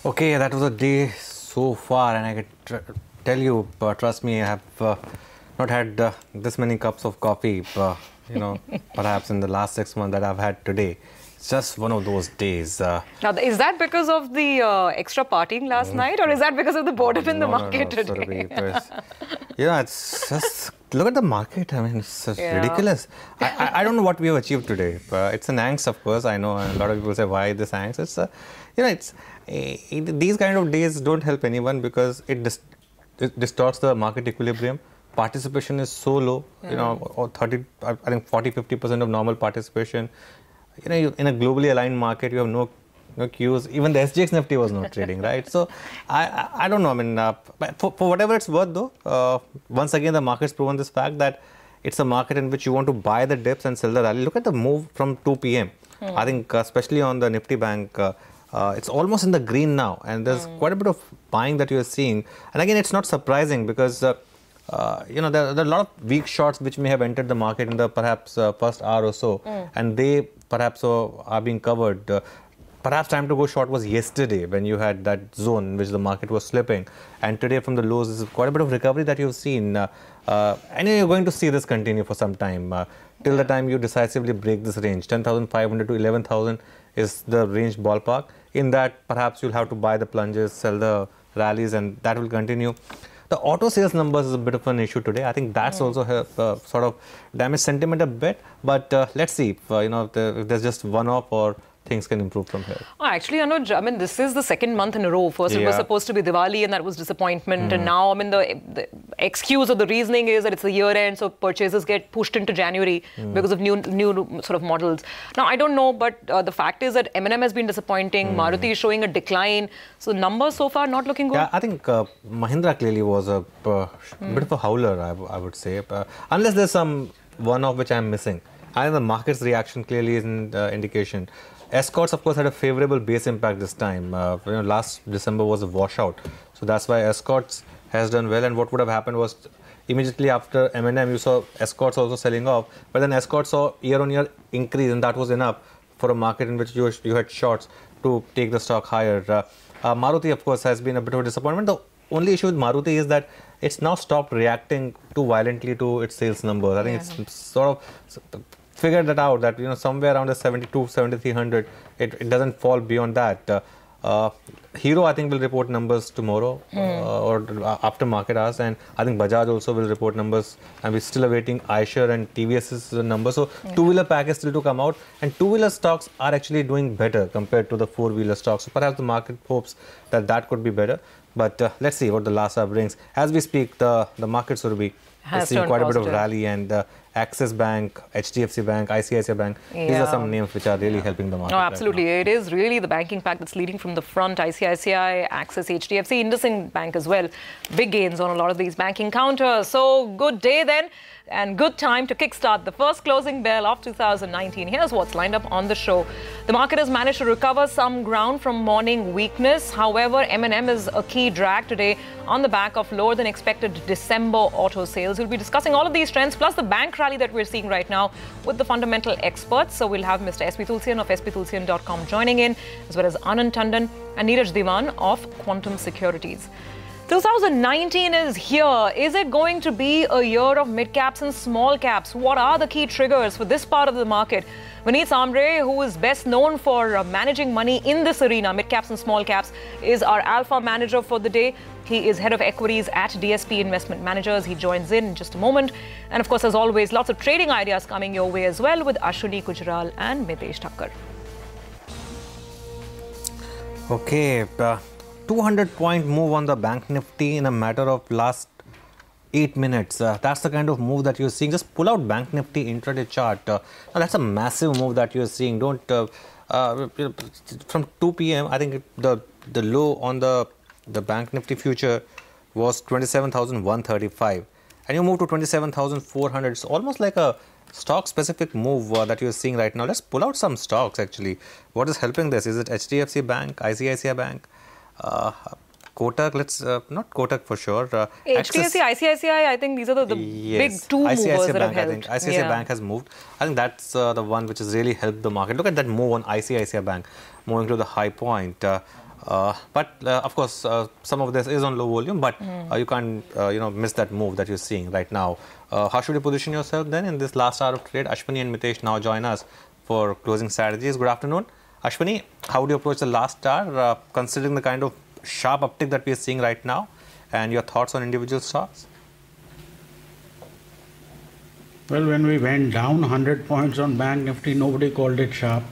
Okay, that was a day so far, and I can tell you, trust me, I have not had this many cups of coffee, perhaps in the last 6 months that I've had today. It's just one of those days. Now, is that because of the extra partying last night, or is that because of the boredom in the market today? Surabhi, it's just, look at the market. I mean, it's just ridiculous. I don't know what we have achieved today. It's an angst, of course. I know, and a lot of people say, why this angst? It's, these kind of days don't help anyone because it distorts the market equilibrium. Participation is so low, or 30, I think 40-50% of normal participation. In a globally aligned market, you have no cues. Even the SGX Nifty was not trading, right? So I don't know. I mean, for whatever it's worth, though, once again the market's proven this fact that it's a market in which you want to buy the dips and sell the rally. Look at the move from 2 p.m. I think, especially on the Nifty Bank, it's almost in the green now, and there's quite a bit of buying that you are seeing. And again, it's not surprising because there are a lot of weak shorts which may have entered the market in the perhaps first hour or so, and they perhaps are being covered. Perhaps time to go short was yesterday when you had that zone in which the market was slipping, and today from the lows is quite a bit of recovery that you've seen, and you're going to see this continue for some time till the time you decisively break this range. 10,500 to 11,000 is the range ballpark. In that, perhaps you'll have to buy the plunges, sell the rallies, and that will continue. The auto sales numbers is a bit of an issue today. I think that's also sort of damaged sentiment a bit. But let's see if there's just one-off or things can improve from here. Oh, actually, Anuj, I mean, this is the second month in a row. First, it was supposed to be Diwali, and that was disappointment. And now, I mean, the excuse or the reasoning is that it's the year end, so purchases get pushed into January because of new sort of models. Now, I don't know, but the fact is that M&M has been disappointing. Maruti is showing a decline. So numbers so far not looking good. Yeah, I think Mahindra clearly was a bit of a howler, I would say. Unless there's some one-off which I'm missing. I think the market's reaction clearly is an indication. Escorts, of course, had a favorable base impact this time. Last December was a washout. So that's why Escorts has done well. And what would have happened was immediately after M&M, you saw Escorts also selling off. But then Escorts saw year-on-year increase, and that was enough for a market in which you had shorts to take the stock higher. Maruti, of course, has been a bit of a disappointment. The only issue with Maruti is that it's now stopped reacting too violently to its sales numbers. I think it's sort of figured that out, that somewhere around the 72, 7300, it doesn't fall beyond that. Hero, I think, will report numbers tomorrow or after market hours, and I think Bajaj also will report numbers, and we're still awaiting Eicher and TVS's numbers. So two-wheeler pack is still to come out, and two-wheeler stocks are actually doing better compared to the four-wheeler stocks. So perhaps the market hopes that could be better. But let's see what the last hour brings. As we speak, the market sort of has seen quite a bit of rally, and Axis Bank, HDFC Bank, ICICI Bank, these are some names which are really helping the market. No, absolutely. Right, it is really the banking pack that's leading from the front. ICICI, Axis, HDFC, IndusInd Bank as well. Big gains on a lot of these banking counters. So good day then, and good time to kickstart the first closing bell of 2019. Here's what's lined up on the show. The market has managed to recover some ground from morning weakness. However, M&M is a key drag today on the back of lower than expected December auto sales. We'll be discussing all of these trends plus the bank rally that we're seeing right now with the fundamental experts. So we'll have Mr. S.P. Tulsian of sptulsian.com joining in, as well as Anand Tandon and Neeraj Diwan of Quantum Securities. 2019 is here. Is it going to be a year of mid-caps and small caps? What are the key triggers for this part of the market? Vineet Sambre, who is best known for managing money in this arena, mid-caps and small caps, is our alpha manager for the day. He is head of equities at DSP Investment Managers. He joins in just a moment. And of course, as always, lots of trading ideas coming your way as well with Ashwani Gujral and Mitesh Thakkar. Okay. 200-point move on the Bank Nifty in a matter of last 8 minutes. That's the kind of move that you're seeing. Just pull out Bank Nifty intraday chart. Now that's a massive move that you're seeing. Don't from 2 p.m. I think the low on the Bank Nifty future was 27,135, and you move to 27,400. It's almost like a stock-specific move that you're seeing right now. Let's pull out some stocks actually. What is helping this? Is it HDFC Bank, ICICI Bank? Kotak, let's not Kotak for sure. HDFC, ICICI, I think these are the big two movers that have helped. I think ICICI Bank has moved. I think that's the one which has really helped the market. Look at that move on ICICI Bank, moving to the high point. But of course, some of this is on low volume, but you can't miss that move that you're seeing right now. How should you position yourself then in this last hour of trade? Ashwani and Mitesh now join us for closing strategies. Good afternoon. Ashwani, how would you approach the last hour, considering the kind of sharp uptick that we are seeing right now, and your thoughts on individual stocks? Well, when we went down 100 points on Bank Nifty, nobody called it sharp.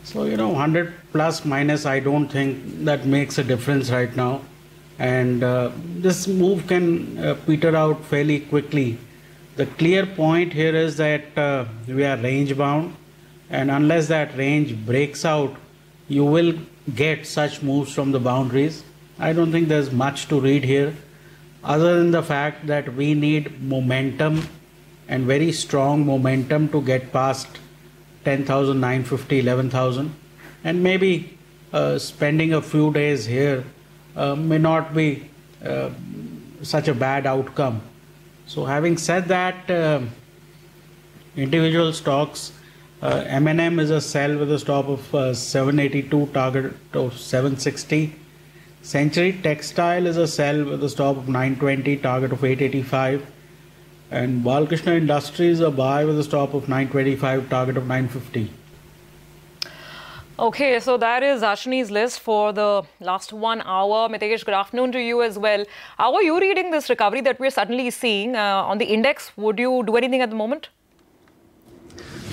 So, 100 plus minus, I don't think that makes a difference right now. And this move can peter out fairly quickly. The clear point here is that we are range bound. And unless that range breaks out, you will get such moves from the boundaries. I don't think there's much to read here, other than the fact that we need momentum and very strong momentum to get past 10,950, 11,000, and maybe spending a few days here may not be such a bad outcome. So having said that, individual stocks, M&M is a sell with a stop of 782, target of 760. Century Textile is a sell with a stop of 920, target of 885. And Balkrishna Industries a buy with a stop of 925, target of 950. Okay, so that is Ashwani's list for the last 1 hour. Mitesh, good afternoon to you as well. How are you reading this recovery that we're suddenly seeing on the index? Would you do anything at the moment?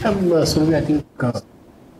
So I think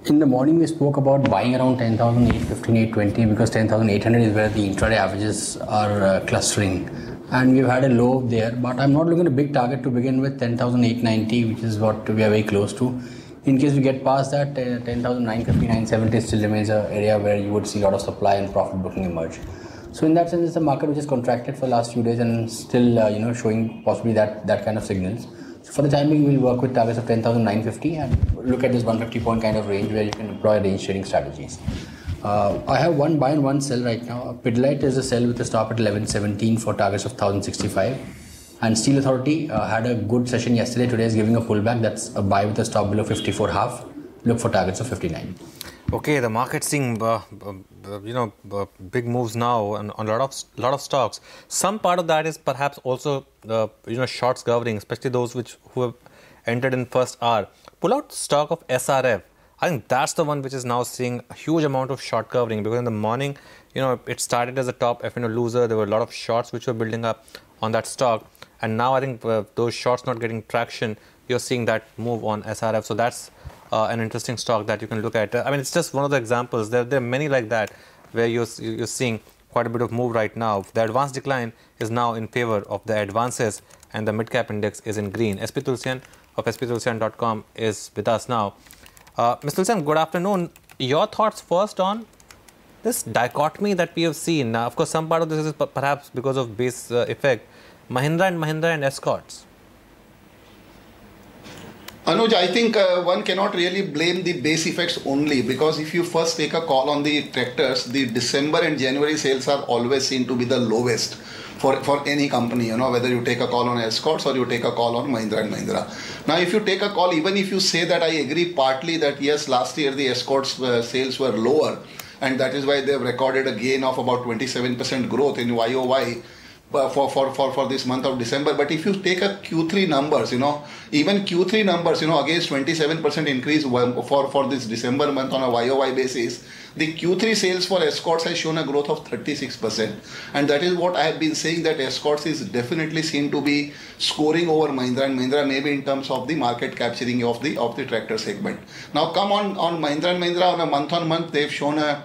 in the morning we spoke about buying around 10,815, 820 because 10,800 is where the intraday averages are clustering. And we've had a low there, but I'm not looking at a big target to begin with, 10,890, which is what we are very close to. In case we get past that, 10,950, 970 still remains an area where you would see a lot of supply and profit booking emerge. So in that sense, it's a market which is contracted for the last few days and still, showing possibly that kind of signals. So for the time being, we'll work with targets of 10,950 and look at this 150 point kind of range where you can deploy range trading strategies. I have one buy and one sell right now. Pidilite is a sell with a stop at 1117 for targets of 1065. And Steel Authority had a good session yesterday. Today is giving a pullback. That's a buy with a stop below 54.5. Look for targets of 59. Okay, the market seeing big moves now on a lot of stocks. Some part of that is perhaps also shorts governing, especially those who have entered in first hour. Pull out stock of SRF. I think that's the one which is now seeing a huge amount of short covering, because in the morning, it started as a top F&O loser. There were a lot of shorts which were building up on that stock. And now I think those shorts not getting traction, you're seeing that move on SRF. So that's an interesting stock that you can look at. I mean, it's just one of the examples. There are many like that where you're seeing quite a bit of move right now. The advance decline is now in favor of the advances, and the mid-cap index is in green. SP Tulsian of sptulsian.com is with us now. Mr. Tulsian, good afternoon. Your thoughts first on this dichotomy that we have seen. Now, of course, some part of this is perhaps because of base effect. Mahindra and Escorts. Anuj, I think one cannot really blame the base effects only, because if you first take a call on the tractors, the December and January sales are always seen to be the lowest for any company, whether you take a call on Escorts or you take a call on Mahindra and Mahindra. Now, if you take a call, even if you say that, I agree partly that yes, last year the Escorts sales were lower, and that is why they have recorded a gain of about 27% growth in YOY. For this month of December. But if you take a Q3 numbers, even Q3 numbers, against 27% increase for this December month on a YOY basis, the Q3 sales for Escorts has shown a growth of 36%. And that is what I have been saying, that Escorts is definitely seen to be scoring over Mahindra and Mahindra, maybe in terms of the market capturing of the tractor segment. Now come on Mahindra and Mahindra on a month-on-month, they've shown on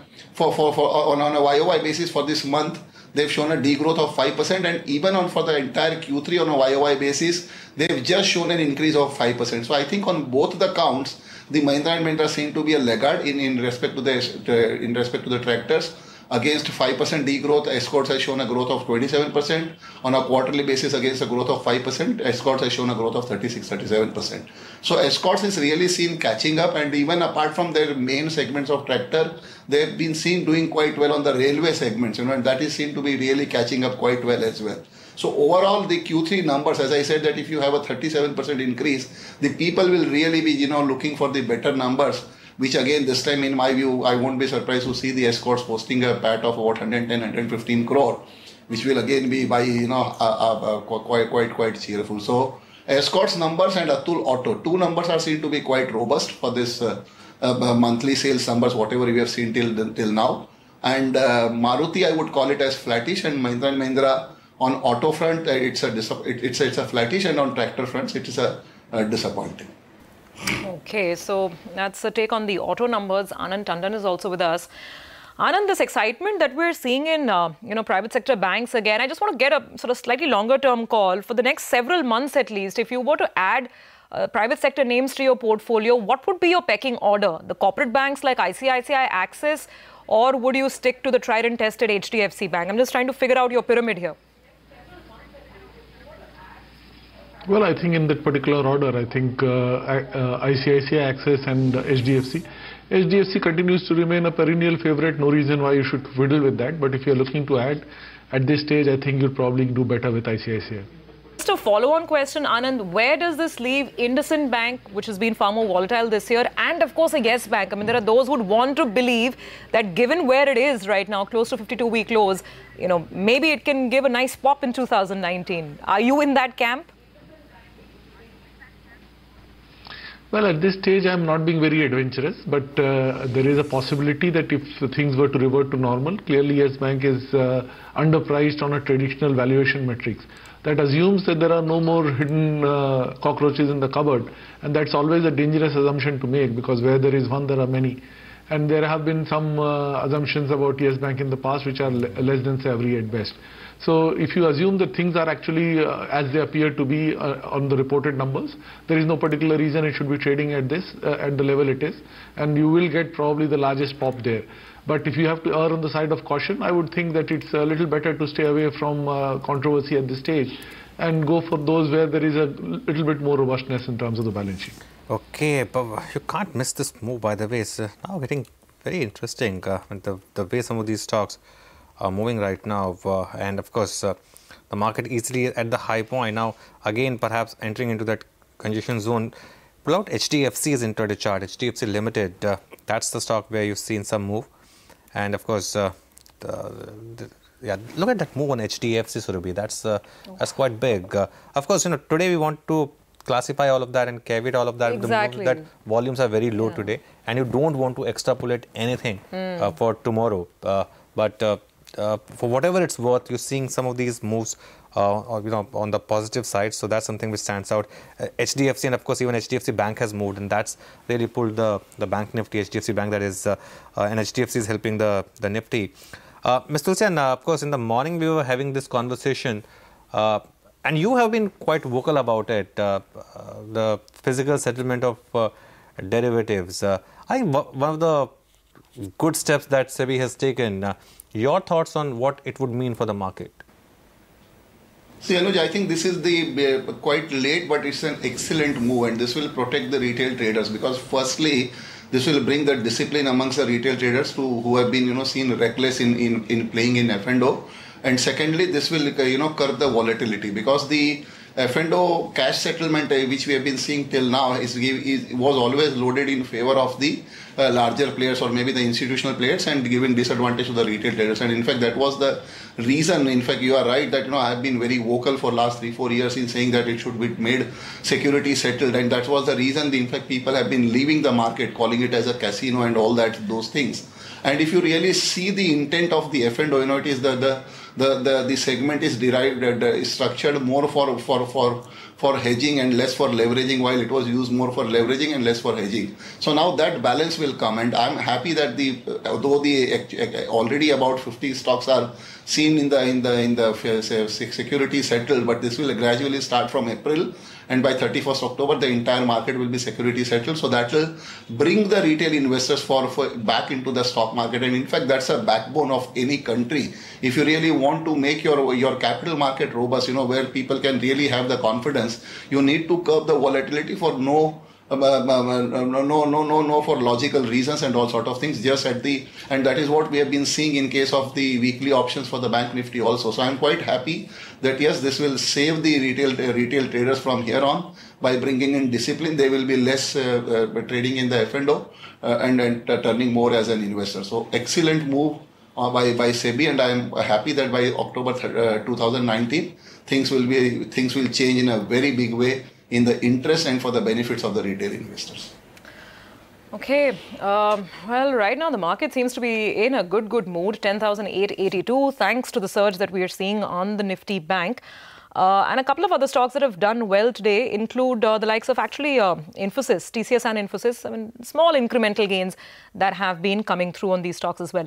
a YOY basis for this month, they've shown a degrowth of 5%, and even for the entire Q3 on a YOY basis, they've just shown an increase of 5%. So I think on both the counts, the Mahindra and Mahindra seem to be a laggard in respect to the tractors. Against 5% degrowth, Escorts has shown a growth of 27%. On a quarterly basis, against a growth of 5%, Escorts has shown a growth of 36-37%. So Escorts is really seen catching up, and even apart from their main segments of tractor, they've been seen doing quite well on the railway segments, and that is seen to be really catching up quite well as well. So overall, the Q3 numbers, as I said, that if you have a 37% increase, the people will really be, looking for the better numbers. which again this time in my view, I won't be surprised to see the escorts posting a PAT of about 110, 115 crore, which will again be by quite cheerful. So escorts numbers and Atul Auto, two numbers are seen to be quite robust for this monthly sales numbers, whatever we have seen till now. And Maruti, I would call it as flattish, and Mahindra & Mahindra on auto front, it's a flattish, and on tractor fronts, it is a disappointing. Okay, so that's a take on the auto numbers. Anand Tandon is also with us. Anand, this excitement that we're seeing in private sector banks again, I just want to get a sort of slightly longer term call for the next several months at least. If you were to add private sector names to your portfolio, what would be your pecking order? The corporate banks like ICICI, Axis, or would you stick to the tried and tested HDFC Bank? I'm just trying to figure out your pyramid here. Well, I think in that particular order, I think ICICI, Axis and HDFC. HDFC continues to remain a perennial favorite. No reason why you should fiddle with that. But if you're looking to add, at this stage, I think you'll probably do better with ICICI. Just a follow-on question, Anand, where does this leave IndusInd Bank, which has been far more volatile this year, and of course a Yes Bank? I mean, there are those who would want to believe that given where it is right now, close to 52-week lows, maybe it can give a nice pop in 2019. Are you in that camp? Well, at this stage, I'm not being very adventurous, but there is a possibility that if things were to revert to normal, clearly Yes Bank is underpriced on a traditional valuation metrics. That assumes that there are no more hidden cockroaches in the cupboard, and that's always a dangerous assumption to make, because where there is one, there are many. And there have been some assumptions about Yes Bank in the past which are less than savory at best. So if you assume that things are actually as they appear to be on the reported numbers, there is no particular reason it should be trading at this at the level it is, and you will get probably the largest pop there. But if you have to err on the side of caution, I would think that it's a little better to stay away from controversy at this stage and go for those where there is a little bit more robustness in terms of the balance sheet. Okay, but you can't miss this move, by the way. It's now getting very interesting, the way some of these stocks are moving right now. And of course, the market easily at the high point. Now, again, perhaps entering into that congestion zone. Pull out HDFC's intraday chart, HDFC Limited. That's the stock where you've seen some move. And of course, look at that move on HDFC, Surabhi. That's quite big. Of course, today we want to classify all of that and caveat all of that. Exactly. That volumes are very low today, and you don't want to extrapolate anything for tomorrow. But for whatever it's worth, you're seeing some of these moves on the positive side. So that's something which stands out. HDFC, and of course even HDFC Bank has moved, and that's really pulled the bank nifty. HDFC Bank, that is, and HDFC is helping the nifty. Ms. Tulsian, of course in the morning we were having this conversation, and you have been quite vocal about it, the physical settlement of derivatives. I think one of the good steps that SEBI has taken. Your thoughts on what it would mean for the market? See, Anuj, I think this is the quite late, but it's an excellent move, and this will protect the retail traders, because firstly, this will bring the discipline amongst the retail traders who have been seen reckless in playing in F&O, and secondly, this will curb the volatility, because the F&O cash settlement which we have been seeing till now was always loaded in favor of the larger players or maybe the institutional players, and giving disadvantage to the retail traders. And in fact, that was the reason. In fact, you are right that I have been very vocal for last 3-4 years in saying that it should be made security settled, and that was the reason. In fact, people have been leaving the market, calling it as a casino and all those things. And if you really see the intent of the F&O, it is the segment is is structured more for hedging and less for leveraging, while it was used more for leveraging and less for hedging. So now that balance will come, and I'm happy that although already about 50 stocks are seen in the security settled, but this will gradually start from April, and by 31st October the entire market will be security settled. So that will bring the retail investors for back into the stock market, and in fact that's a backbone of any country. If you really want to make your capital market robust, where people can really have the confidence, you need to curb the volatility for no no for logical reasons and all sort of things, just and that is what we have been seeing in case of the weekly options for the Bank Nifty also. So I'm quite happy that yes, this will save the retail traders from here on. By bringing in discipline, they will be less trading in the F&O and turning more as an investor. So excellent move by SEBI, and I am happy that by October 2019 things will change in a very big way in the interest and for the benefits of the retail investors. Okay, well, right now the market seems to be in a good mood, 10,882, thanks to the surge that we are seeing on the Nifty Bank. And a couple of other stocks that have done well today include the likes of actually Infosys, TCS and Infosys. I mean, small incremental gains that have been coming through on these stocks as well.